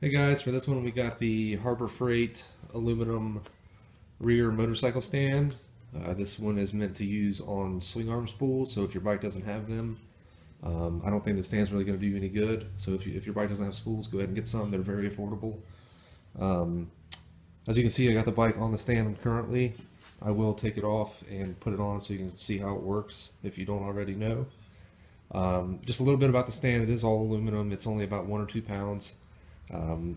Hey guys, for this one we got the Harbor Freight aluminum rear motorcycle stand. This one is meant to use on swing arm spools, so if your bike doesn't have them, I don't think the stand's really going to do you any good. So if your bike doesn't have spools, go ahead and get some. They're very affordable. Um, as you can see, I got the bike on the stand currently. I will take it off and put it on so you can see how it works if you don't already know. Just a little bit about the stand. It is all aluminum. It's only about 1 or 2 pounds.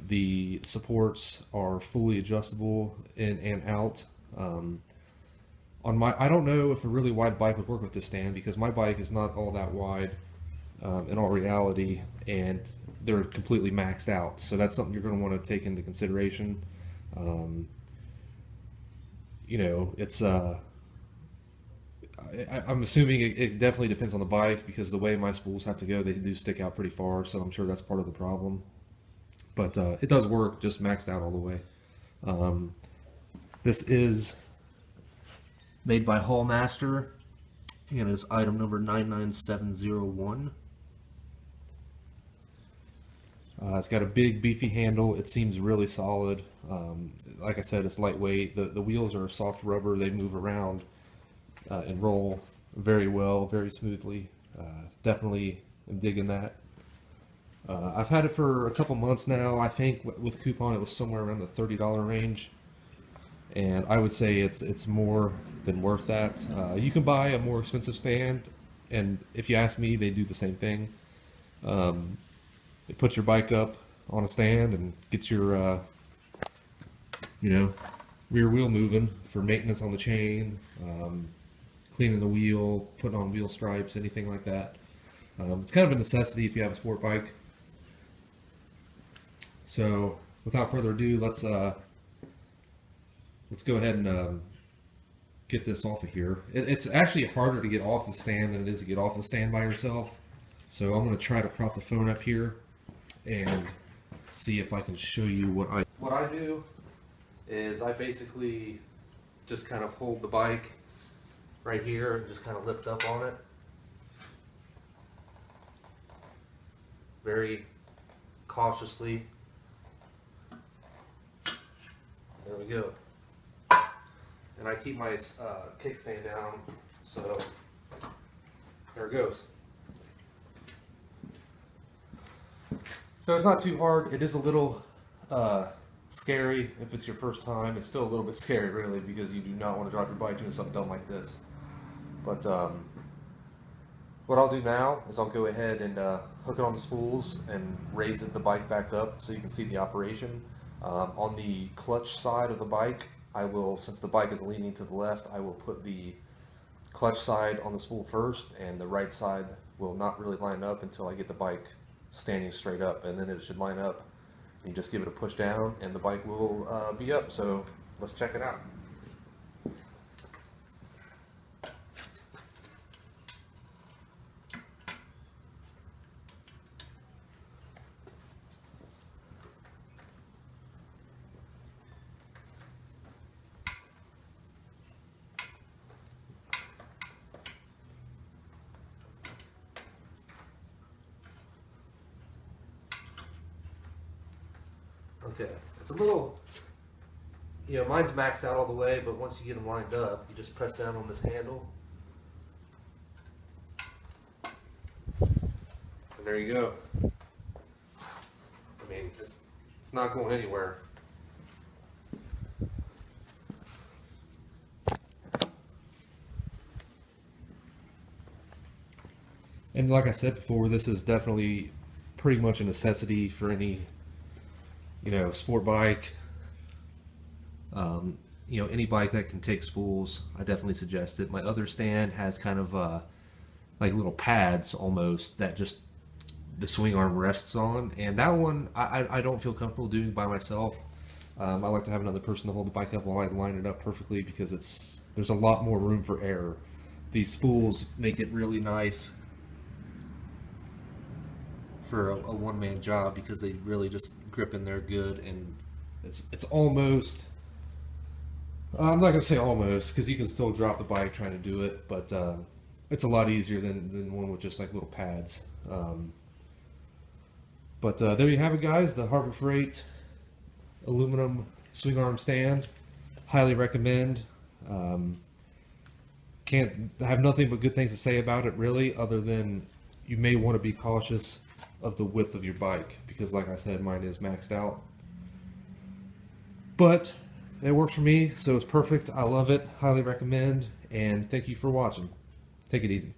The supports are fully adjustable in and out. I don't know if a really wide bike would work with this stand because my bike is not all that wide in all reality, and they're completely maxed out. So that's something you're going to want to take into consideration. Um, it's I'm assuming it definitely depends on the bike because the way my spools have to go, they do stick out pretty far. So I'm sure that's part of the problem. But it does work, just maxed out all the way. Um, this is made by Hallmaster, and it's item number 99701. It's got a big beefy handle. It seems really solid. Like I said, it's lightweight. The wheels are soft rubber. They move around and roll very well, very smoothly. Definitely am digging that. I've had it for a couple months now. I think with coupon it was somewhere around the $30 range, and I would say it's more than worth that. You can buy a more expensive stand, and if you ask me, they do the same thing. It puts your bike up on a stand and gets your rear wheel moving for maintenance on the chain, cleaning the wheel, putting on wheel stripes, anything like that. It's kind of a necessity if you have a sport bike. So without further ado, let's go ahead and get this off of here. It's actually harder to get off the stand than it is to get off the stand by yourself. So I'm going to try to prop the phone up here and see if I can show you what I do is I basically just kind of hold the bike right here and just kind of lift up on it very cautiously. There we go. And I keep my kickstand down, so there it goes. So it's not too hard. It is a little scary if it's your first time. It's still a little bit scary, really, because you do not want to drive your bike doing something dumb like this. But what I'll do now is I'll go ahead and hook it on the spools and raise the bike back up so you can see the operation. On the clutch side of the bike, I will, since the bike is leaning to the left, I will put the clutch side on the spool first, and the right side will not really line up until I get the bike standing straight up, and then it should line up. You just give it a push down and the bike will be up. So let's check it out. Okay, it's a little, mine's maxed out all the way, but once you get them lined up, you just press down on this handle. And there you go. I mean, it's not going anywhere. And like I said before, this is definitely pretty much a necessity for any sport bike, any bike that can take spools. I definitely suggest it. My other stand has kind of like little pads almost that just the swing arm rests on, and that one I don't feel comfortable doing by myself. I like to have another person to hold the bike up while I line it up perfectly because there's a lot more room for error. These spools make it really nice for a one-man job because they really just grip in there good, and it's almost, I'm not gonna say almost because you can still drop the bike trying to do it, but it's a lot easier than one with just like little pads. But there you have it, guys. The Harbor Freight aluminum swing arm stand. Highly recommend. Can't have nothing but good things to say about it, really, other than you may want to be cautious of the width of your bike, because like I said, mine is maxed out. But it works for me, so it's perfect. I love it. Highly recommend. And thank you for watching. Take it easy.